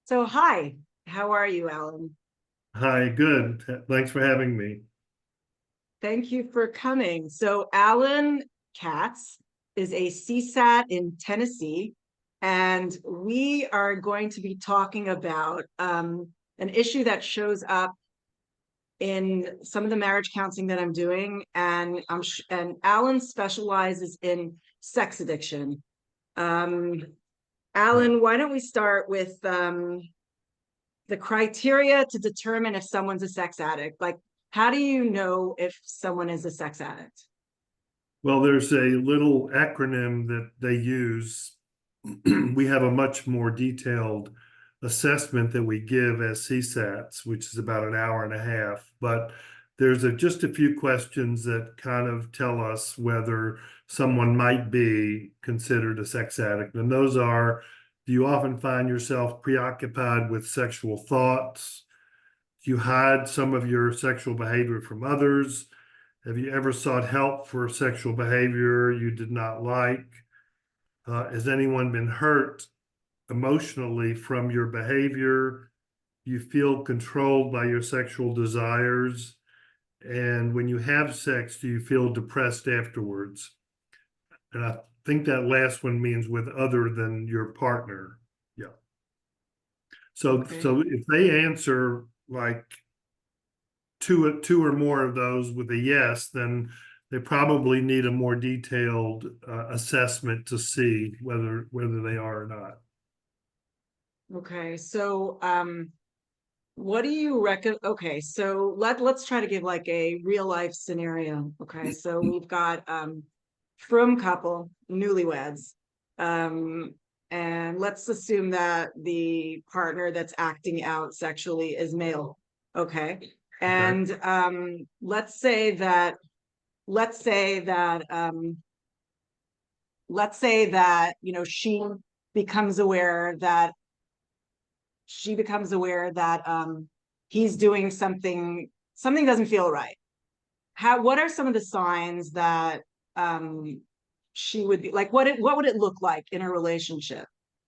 So, hi, how are you, Alan? Hi, good. Thanks for having me. Thank you for coming. So, Alan Katz is a CSAT in Tennessee, and we are going to be talking about an issue that shows up in some of the marriage counseling that I'm doing, and and Alan specializes in sex addiction. Um, Right. Alan, why don't we start with the criteria to determine if someone's a sex addict? Like, how do you know if someone is a sex addict? Well, there's a little acronym that they use. We have a much more detailed assessment that we give as CSATs, which is about an hour and a half. But there's just a few questions that kind of tell us whether someone might be considered a sex addict. And those are, do you often find yourself preoccupied with sexual thoughts? Do you hide some of your sexual behavior from others? Have you ever sought help for sexual behavior you did not like? Has anyone been hurt emotionally from your behavior? You feel controlled by your sexual desires? And when you have sex, do you feel depressed afterwards? And I think that last one means with other than your partner. Yeah. So, Okay. so if they answer like two or more of those with a yes, then they probably need a more detailed assessment to see whether they are or not. Okay. So, what do you reckon? Okay, so let's try to give like a real life scenario. Okay, so we've got frum couple, newlyweds. Um, and let's assume that the partner that's acting out sexually is male. Okay. Okay. And let's say that she becomes aware that he's doing something doesn't feel right. What are some of the signs that um she would be like, what would it look like in a relationship?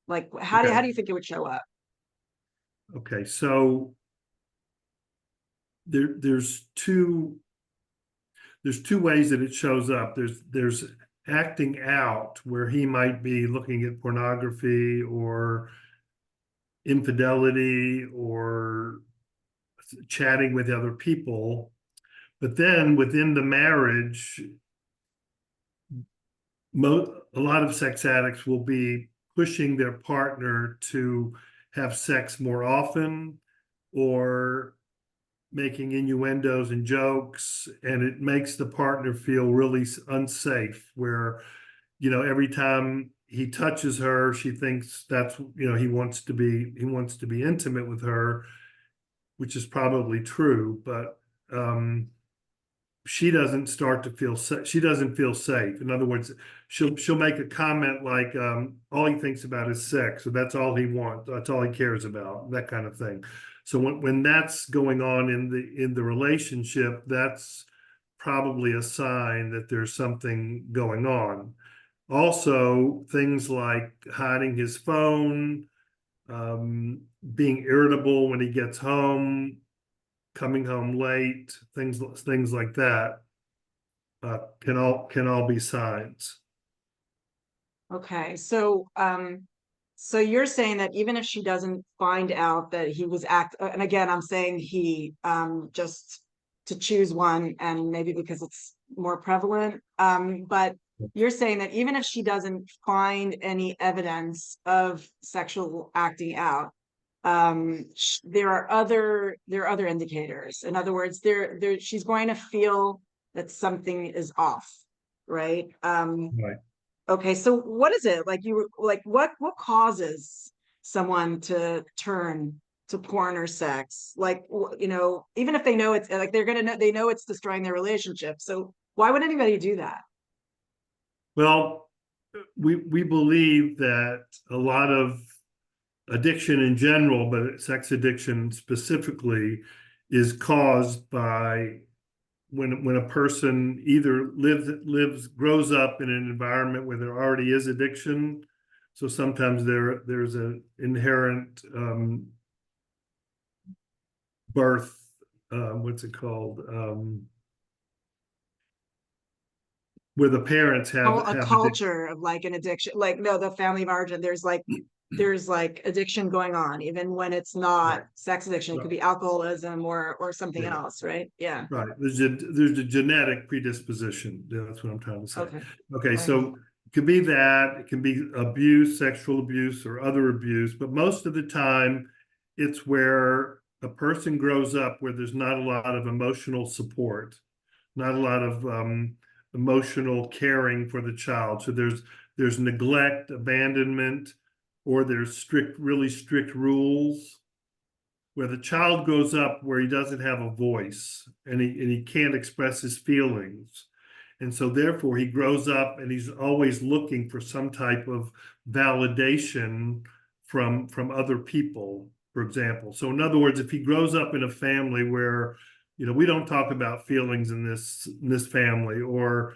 Like, how Okay. do you think it would show up? Okay. So there there's two ways that it shows up. There's acting out where he might be looking at pornography or infidelity or chatting with other people. But then within the marriage, a lot of sex addicts will be pushing their partner to have sex more often or making innuendos and jokes, and it makes the partner feel really unsafe. Where, every time he touches her, she thinks that's, he wants to be intimate with her, which is probably true, but she doesn't feel safe. In other words, she'll make a comment like, all he thinks about is sex, so that's all he wants, that's all he cares about, that kind of thing. So when that's going on in the relationship, that's probably a sign that there's something going on. Also, things like hiding his phone, being irritable when he gets home, coming home late, things like that, can all be signs. Okay, so you're saying that even if she doesn't find out that he was and again, I'm saying he, just to choose one, and maybe because it's more prevalent, but you're saying that even if she doesn't find any evidence of sexual acting out, there are other indicators. In other words, she's going to feel that something is off, right? Right. Okay, so what is it like? What causes someone to turn to porn or sex? Like, even if they know it's like, they know it's destroying their relationship. So why would anybody do that? Well, we believe that a lot of addiction in general, but sex addiction specifically, is caused by when a person either grows up in an environment where there already is addiction. So sometimes there's an inherent birth, what's it called? Where the parents A have culture of like an addiction, like no, the family of origin, there's like addiction going on, even when it's not right, sex addiction, it right, could be alcoholism or something yeah, else, right? Yeah. right. There's a genetic predisposition. Yeah, that's what I'm trying to say. Okay. Okay, Right. so it could be that, it can be abuse, sexual abuse, or other abuse, but most of the time, it's where a person grows up where there's not a lot of emotional support, not a lot of emotional caring for the child. So there's neglect, abandonment, or there's really strict rules where the child grows up where he doesn't have a voice and he can't express his feelings. And so therefore he grows up and he's always looking for some type of validation from other people, for example. So in other words, if he grows up in a family where, we don't talk about feelings in this family, or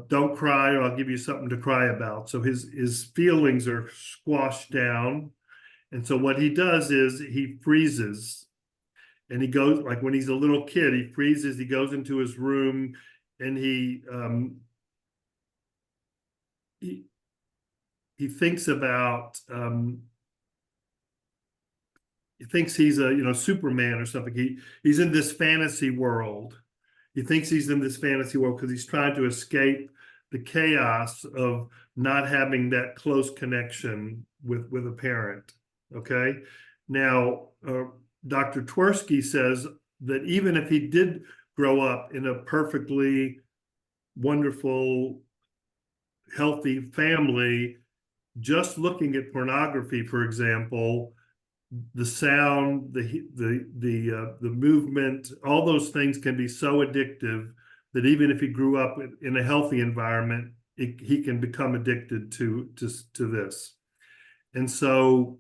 don't cry or I'll give you something to cry about. So his feelings are squashed down. And so what he does is he freezes, and he goes, like when he's a little kid, he freezes, he goes into his room, and he thinks about he thinks he's a Superman or something. He's in this fantasy world. He thinks he's in this fantasy world because he's trying to escape the chaos of not having that close connection with a parent. Okay. Now, Dr. Twersky says that even if he did grow up in a perfectly wonderful, healthy family, just looking at pornography, for example, the sound, the movement, all those things can be so addictive that even if he grew up in a healthy environment, he can become addicted to this. And so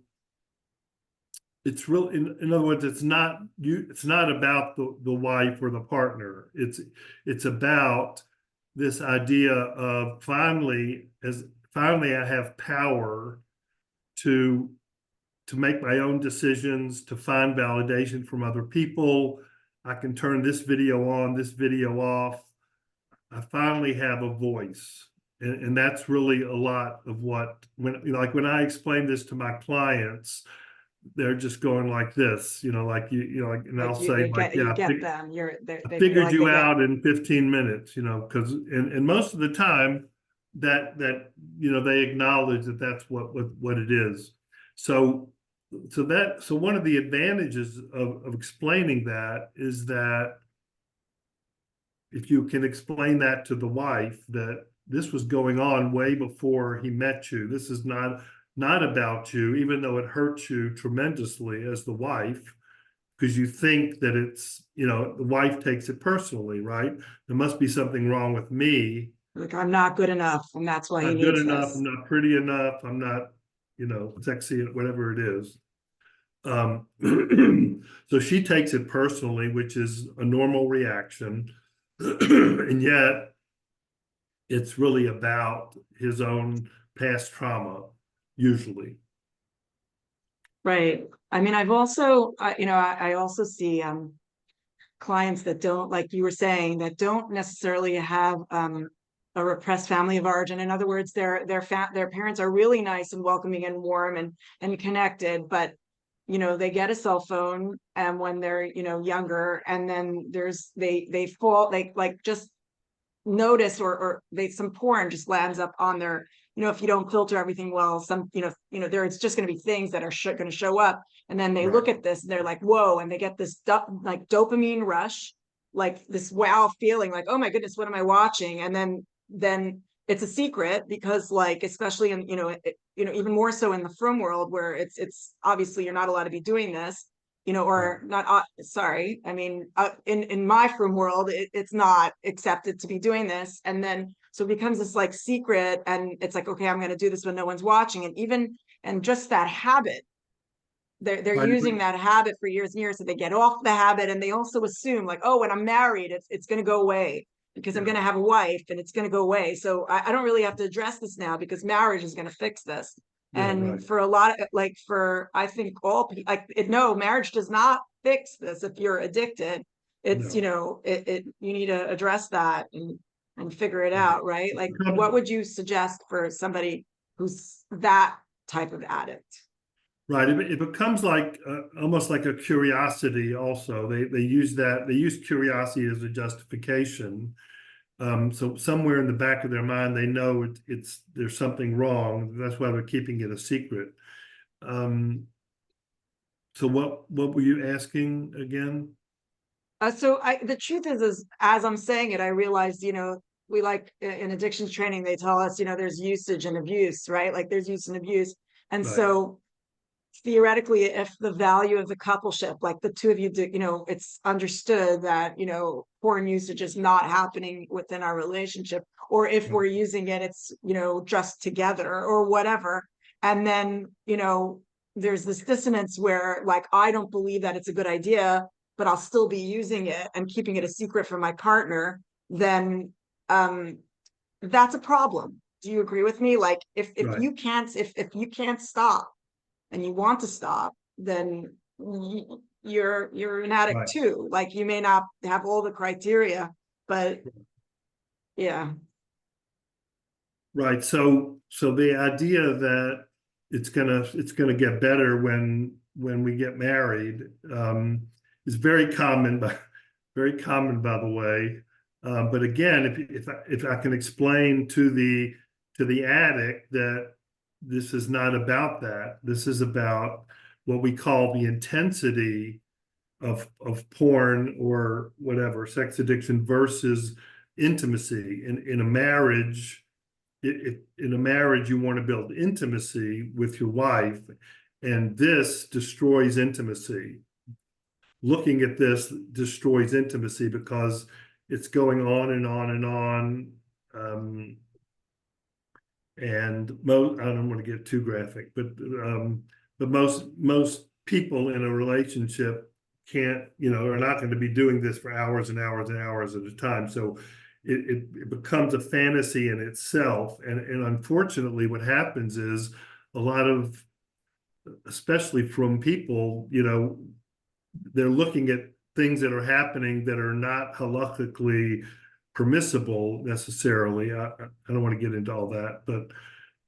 it's real. In other words, it's not about the wife or the partner. It's about this idea of finally I have power to make my own decisions, to find validation from other people. I can turn this video on, this video off. I finally have a voice. And that's really a lot of what, when I explain this to my clients, they're just going like this, and I'll Like say like, you yeah, get them. I They feel figured like you they get. out in 15 minutes, because and most of the time that they acknowledge that that's what it is. So one of the advantages of explaining that is that if you can explain that to the wife, that this was going on way before he met you. This is not about you, even though it hurts you tremendously as the wife, because you think that it's, the wife takes it personally, right? There must be something wrong with me. Like I'm not good enough, and that's why he Not good needs enough. I'm this. not pretty enough. I'm not, sexy, whatever it is. So she takes it personally, which is a normal reaction. And yet it's really about his own past trauma, usually. Right. I mean, I've also, I also see clients that don't, like you were saying, that don't necessarily have a repressed family of origin. In other words, their parents are really nice and welcoming and warm and connected, but they get a cell phone and when they're younger, and then they fall, like just notice or they some porn just lands up on their, if you don't filter everything well, some there it's just going to be things that are going to show up, and then they Right. look at this and they're like whoa, and they get this like dopamine rush, like this wow feeling, like oh my goodness, what am I watching? And then it's a secret, because like especially in even more so in the frum world, where it's obviously you're not allowed to be doing this, Right. or not, sorry, I mean, in my frum world, it's not accepted to be doing this. And then, so it becomes this like secret, and it's like, okay, I'm going to do this when no one's watching. And just that habit, they're Right. using that habit for years and years. So they get off the habit, and they also assume like, oh, when I'm married, it's going to go away. because I'm going to have a wife and it's going to go away. So I don't really have to address this now because marriage is going to fix this. Yeah, And right. for a lot of like for I think all people no, marriage does not fix this if you're addicted. It's No. you need to address that and figure it Right. out, right? Like Becomes- what would you suggest for somebody who's that type of addict? Right. It becomes like almost like a curiosity also. They use curiosity as a justification. So somewhere in the back of their mind, they know it's there's something wrong. That's why they're keeping it a secret. Um, so what were you asking again? So the truth is as I'm saying it, I realized, we like in addictions training, they tell us, there's usage and abuse, right? Like there's use and abuse. And Right. so theoretically, if the value of the coupleship, like the two of you do, it's understood that, porn usage is not happening within our relationship, or if we're using it, it's, just together or whatever. And then, there's this dissonance where like, I don't believe that it's a good idea, but I'll still be using it and keeping it a secret from my partner, then that's a problem. Do you agree with me? Like if Right. you can't, if you can't stop and you want to stop, then you're an addict Right. too. Like you may not have all the criteria, but yeah. Right. So the idea that it's gonna get better when we get married is very common, but very common by the way. But again, if I can explain to the addict that this is not about that. This is about what we call the intensity of porn or whatever, sex addiction versus intimacy. In a marriage, in a marriage, you want to build intimacy with your wife, and this destroys intimacy. Looking at this destroys intimacy because it's going on and on and on. And I don't want to get too graphic, but most people in a relationship can't, are not going to be doing this for hours and hours and hours at a time. So it becomes a fantasy in itself. And unfortunately, what happens is a lot of, especially from people, they're looking at things that are happening that are not halakhically permissible necessarily. I don't want to get into all that, but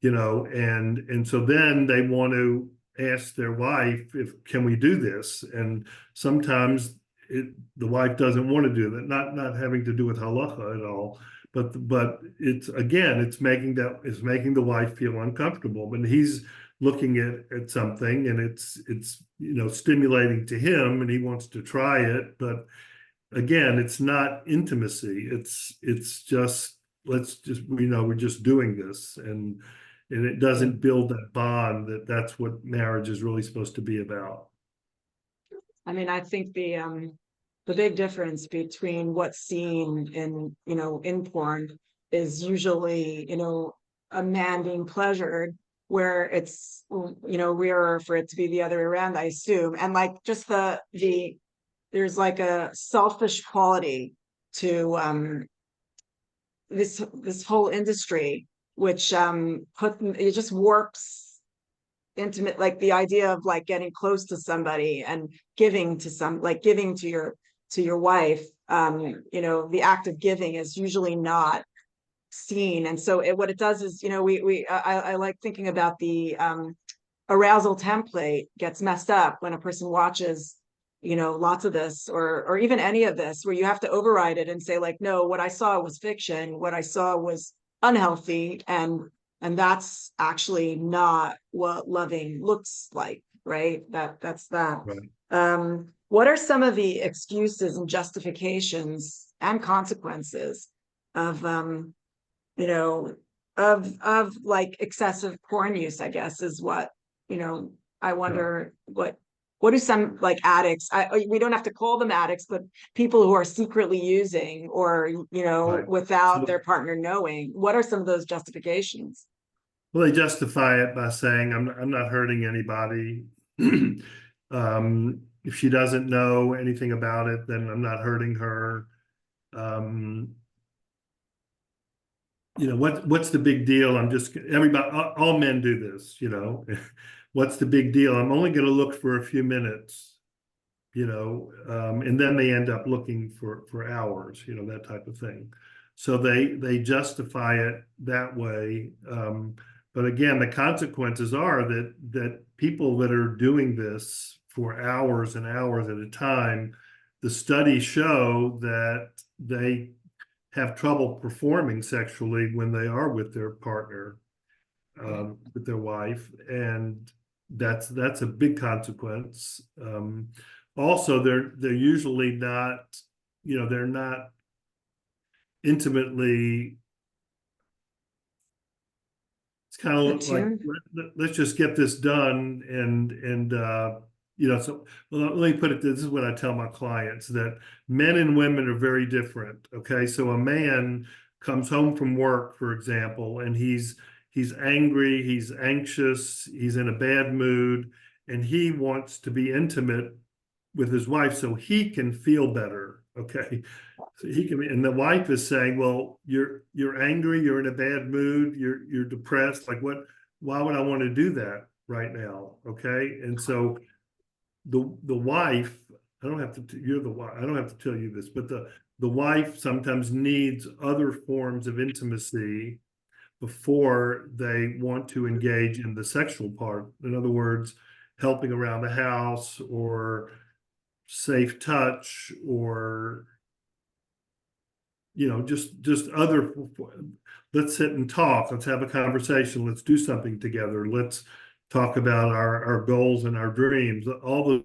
and so then they want to ask their wife if can we do this, and sometimes the wife doesn't want to do that, not having to do with halacha at all, but it's again it's making the wife feel uncomfortable, but he's looking at something and it's stimulating to him and he wants to try it, but again it's not intimacy, it's just we're just doing this, and it doesn't build that bond that's what marriage is really supposed to be about. I mean, I think the big difference between what's seen in porn is usually, a man being pleasured, where it's, rarer for it to be the other way around, I assume. And like just there's like a selfish quality to this whole industry, which it just warps intimate, like the idea of like getting close to somebody and giving to giving to your wife. The act of giving is usually not seen, and so what it does is, I like thinking about the arousal template gets messed up when a person watches, lots of this, or even any of this, where you have to override it and say like, no, what I saw was fiction, what I saw was unhealthy, and that's actually not what loving looks like, right? That's that. Right. What are some of the excuses and justifications and consequences of of like excessive porn use, I guess, is what, I Yeah. wonder what do some like addicts, we don't have to call them addicts, but people who are secretly using, or, Right. without So, their partner knowing, what are some of those justifications? well, they justify it by saying I'm not hurting anybody. If she doesn't know anything about it, then I'm not hurting her. what's the big deal? I'm just everybody, all men do this, what's the big deal? I'm only going to look for a few minutes, and then they end up looking for hours, that type of thing. So they justify it that way. But again, the consequences are that people that are doing this for hours and hours at a time, the studies show that they have trouble performing sexually when they are with their partner, with their wife, and that's a big consequence. Also, they're usually not, they're not intimately. It's kind of like let's just get this done, and so let me put it. This is what I tell my clients, that men and women are very different. Okay, so a man comes home from work, for example, and he's angry, he's anxious, he's in a bad mood, and he wants to be intimate with his wife so he can feel better. Okay, so he can, and the wife is saying, well, you're angry, you're in a bad mood, you're depressed. Like, why would I want to do that right now? Okay. And so the wife, I don't have to, you're the wife, I don't have to tell you this, but the wife sometimes needs other forms of intimacy before they want to engage in the sexual part. In other words, helping around the house, or safe touch, or just other. Let's sit and talk, let's have a conversation, let's do something together, let's talk about our goals and our dreams, all